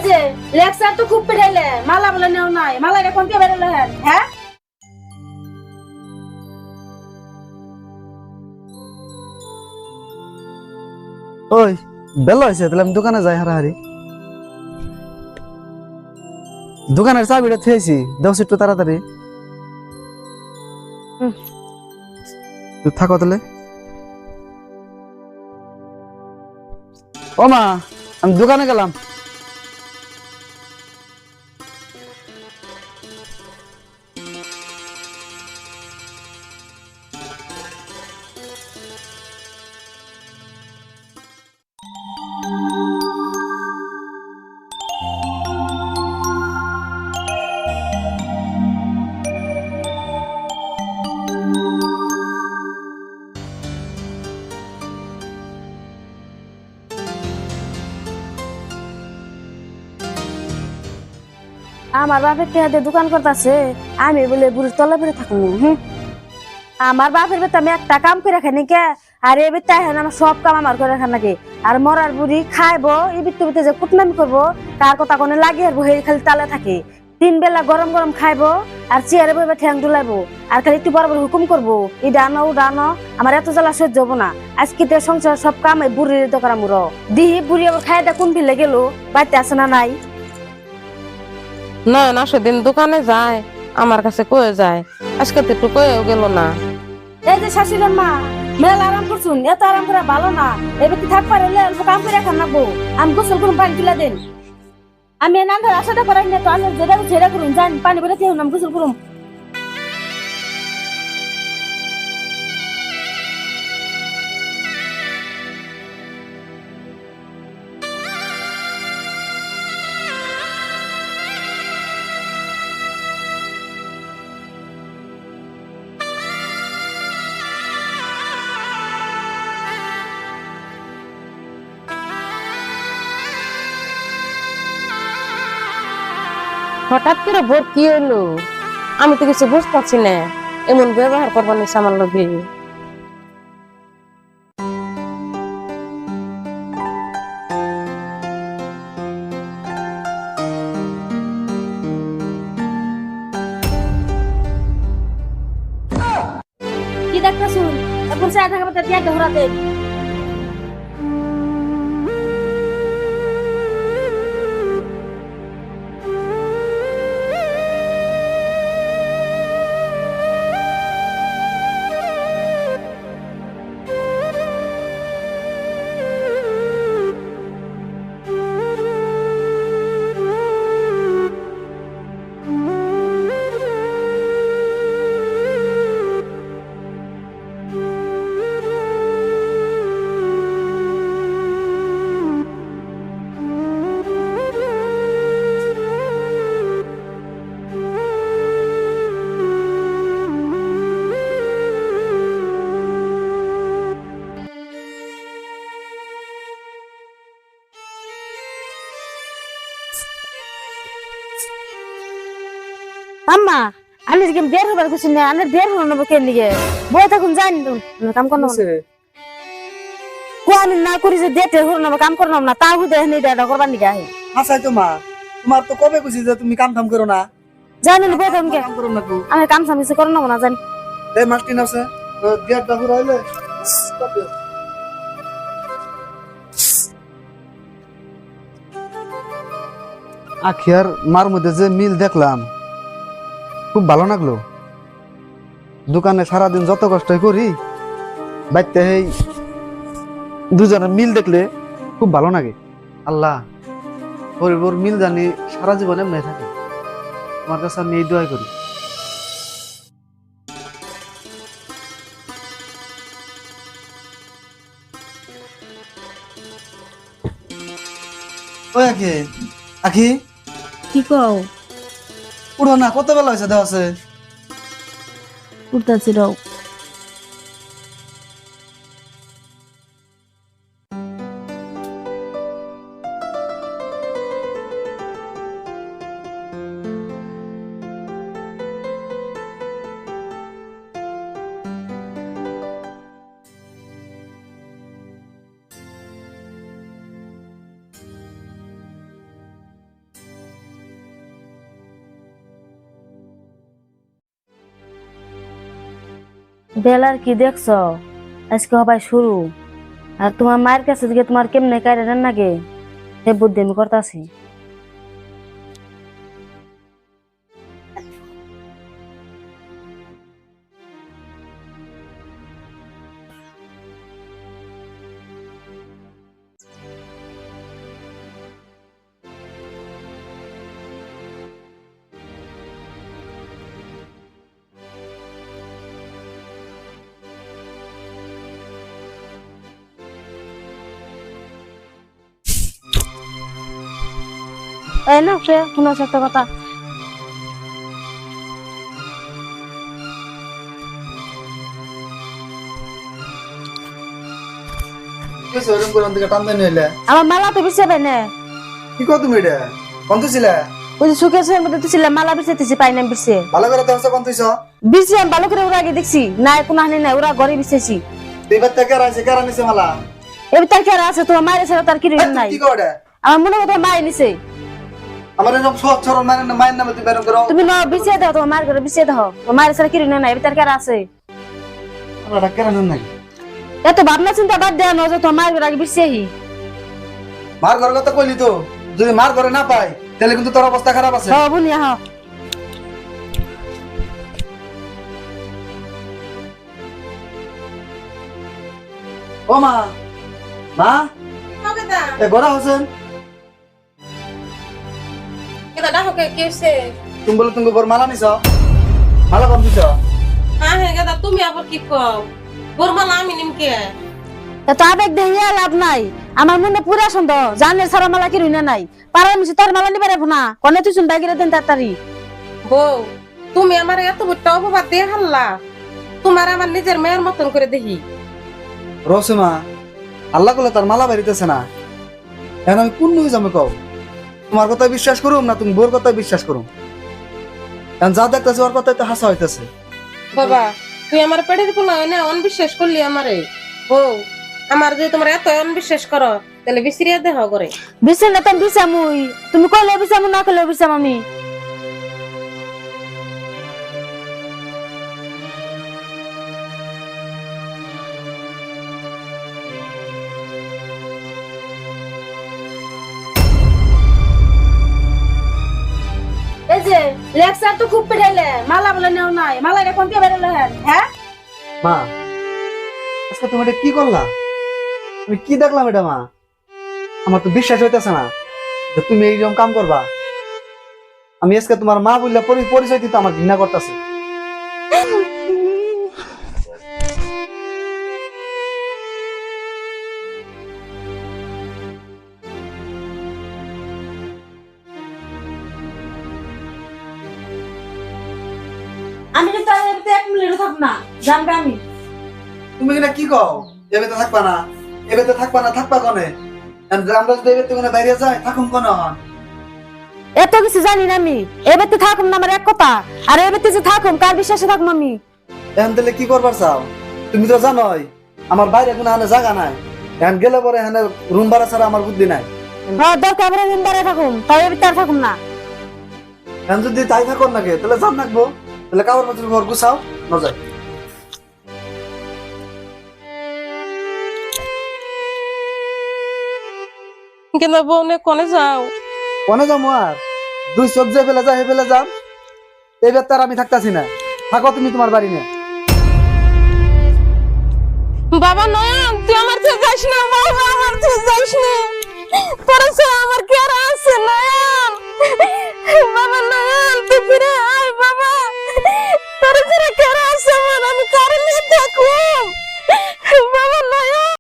যে লেকচার তো খুব পেড়াইলে মালা বলে নেও নাই মালা এখন কে বেরোলে হ্যাঁ ওই বেলা হয়েছে তাহলে আমি দোকানে যাই হারাহারি দোকানের চাবিটা থেয়েছি দেওয়া একটু তাড়াতাড়ি তুই থাকো তাহলে ও মা আমি দোকানে গেলাম আমার বাপের টেহাতে দোকান করতেছে আমি বলে বুড়ির তলা পেরে থাকবো আমার বাপের বেতে আমি একটা কাম করে রাখি নাকি আর এ বেতে আমার সব কাম আমার করে রাখা নাকি আর মরার বুড়ি খাইবো এই বিত্তে যে কুটনামি করবো কার কথা কোনে লাগিয়ে আসবো সেই খালি তালে থাকে 3 বেলা গরম গরম খাইবো আর চেয়ারে বইবে ঠ্যাং দুলাইবো আর খালি একটু বড় বড় হুকুম করবো ই ডানো ও ডানো আমার এত জ্বালা সহ্য হবো না আজকে তো সংসার সব কাম এই বুড়ির তো করা মুরো দিহি বুড়ি আবার খাই দা কোন ফিলে গেল বাড়িতে আসে না নাই না না সেদিন দোকানে যায় আমার কাছে কয়ে যায় আজকে তো একটু কয়েও গেল না। এই যে শাশুড়ির মা মেল আরাম করছুন এত আরাম করা ভালো না এবার কি থাক পারে অল্প কাম করে রাখার নাকবো আমি গোসল করুন পানি তুলে দেন আমি এনার আশাটা করাই না তো আমি যেটা ছেড়ে করুন যান পানি বেড়ে দিয়ে আমি গোসল করুন হঠাৎ করে ভোর কি হইলো আমি তো কিছু বুঝতে পারছি না এমন ব্যবহার করবার নিছে আমার লোকে কি দেখতেছুন এখন সে আধা ঘন্টা দিয়ে ধরা দেন আম্মা আমি যে বের হবার কিছু নেই আমি বের হলো না কেন দিকে বই থাকুন জানি তো কাম করো আমি না করি যে ডেটে হলো না কাম করলাম না তাও দেখে নেই এটা করবার নিকে আহে আচ্ছা তো মা তোমার তো কবে খুশি যে তুমি কাম থাম করো না জানি না বই থাকুন কে কাম করো না তো আমি কাম সাম কিছু করো না জানি এই মাস্টিন আছে গেট দাও রাইলে আখিয়ার মার মধ্যে যে মিল দেখলাম খুব ভালো লাগলো দোকানে সারাদিন যত কষ্ট করি বাইতে এই দুজনের মিল দেখলে খুব ভালো লাগে আল্লাহ পরিবার মিল জানি সারা জীবনে এমনি থাকে তোমার কাছে আমি এই দোয়াই করি ওই আখি আখি কি কও উড়ো না কত বেলা হয়েছে দেওয়া আছে উঠতাছি রাও বেলার কি দেখছো? আজকে হবাই শুরু। আর তোমার মায়ের কাছে থেকে তোমার কেমনে কারে নেন নাগে সে বুদ্ধি আমি করতেছি। এই না সে শুনো একটা কথা। কি হইছে ওরকম করে দিকে টান দেন হইলে? আমার মালা তো বিছাবে না। কি কও তুমি এটা? কোন ছিল? ওই যে সুকেশের মধ্যে তো ছিল মালা বিছাইতেছি পাই না বিছে। ভালো করে দেখছ কোন তুইছ? বিছে আমি ভালো করে ওরা আগে দেখছি না কোনো হানি নাই ওরা ঘরে বিছেছি। তুই বাচ্চা কে রাইছে কারা নিছে মালা? এবার তার কি আর আছে তোমার মায়ের ছাড়া তার কি রইল নাই। কি কও এটা? আমার মনে কথা মায়ের নিছে। আমার এরকম সব চরণ মানে না মায়ের নামে তুই বেরম করো। তুমি না বিছে দাও তোমার মায়ের ঘরে বিছে দাও। তোমার মায়ের ছাড়া কি রইল নাই এবার তার কি আর আছে। আমরা কেন নেন নাকি? এত ভাবনা চিন্তা বাদ দেয়া নয় যে তোমার মায়ের ঘরে আগে বিছেহি। মার ঘর কথা কইলি তো, যদি মার ঘরে না পাই তাহলে কিন্তু তোর অবস্থা খারাপ আছে। হ্যাঁ বুনিয়া হ্যাঁ। ও মা, মা এ গোরা হোসেন এটা ডাকে কি হইছে? তুমি বলে তুমি বর মালা নিছ, মালা কম দিছ। হ্যাঁ হ্যাঁ দাদা তুমি আবার কি কও? বরমালা আমি নিমকে এত আবেগ দেখিয়া লাভ নাই। আমার মনে পুরা সন্দেহ জানের সারা মালা কি রইনা নাই। পারার মিছে তোর মালা নিবে রাখবো না কনে তুই শুন ডাকিরে দেন তাড়াতাড়ি। বউ তুমি আমার এত বড় অপবাদ দিয়ে হাল্লা। তোমার আমার নিজের মেয়ের মতন করে দেখি। রসে মা, আল্লাহ করলে তার মালা বাড়িতেছে না, এখন আমি কোন হয়ে যাবো কও? তোমার কথা বিশ্বাস করুম না তুমি বোর কথা বিশ্বাস করুম? এখন যা দেখতেছে ওর কথাই তো হাসা হইতেছে। বাবা তুই আমার পেটের পোলা না অনবিশ্বাস করলি আমারে। বউ আমার যদি তোমার এত অনবিশ্বাস করো তাহলে বিসিরিয়া দেহ করে। বিছে না তুমি বিছামুই তুমি কইলে বিছামু না কইলে বিছাম আমি। এই যে লেকচার তো খুব পেড়াইলে মালা বলে নেও নাই মালা এখন কে বেরোলে হ্যাঁ? মা আজকে তুমি এটা কি করলা? আমি কি দেখলাম এটা মা? আমার তো বিশ্বাস হইতেছে না যে তুমি এইরকম কাম করবা। আমি আজকে তোমার মা বললে পরিচয় দিতে আমার ঘৃণা করতেছে। আমি কিন্তু আর এতে এক মিনিটও থাকব না জানবে আমি। তুমি কিনা কি কও? এবে তো থাকবা না, এবে তো থাকবা না, থাকবা কোনে? আমরা যদি এবে তো কোনো বাইরে যাই থাকুম কোন হন? এত কিছু জানি না আমি। এবার তো থাকুম না আমার এক কথা। আর এবার যে থাকুম কার বিশ্বাসে থাকুম আমি? এখন তাহলে কি করবার চাও? তুমি তো জানোই আমার বাইরে কোনো হানে জায়গা নাই। এখন গেলে পরে হানে রুম ভাড়া ছাড়া আমার বুদ্ধি নাই। হ্যাঁ দরকার আমরা দিন বারে থাকুম তাই এবার তার থাকুম না। এখন যদি তাই থাকুন নাকি তাহলে জান রাখবো, তাহলে কাপড় পত্র ঘর গুছাও না যায়। কিন্তু বউ নে কোনে যাও? কোনে যাবো আর? দুই চোখ যে ফেলে যা হে ফেলে যাম। এবার তার আমি থাকতাছি না, থাকো তুমি তোমার বাড়ি নিয়ে। বাবা নয়ন তুই আমার থেকে যাস না, বাবা আমার থেকে যাস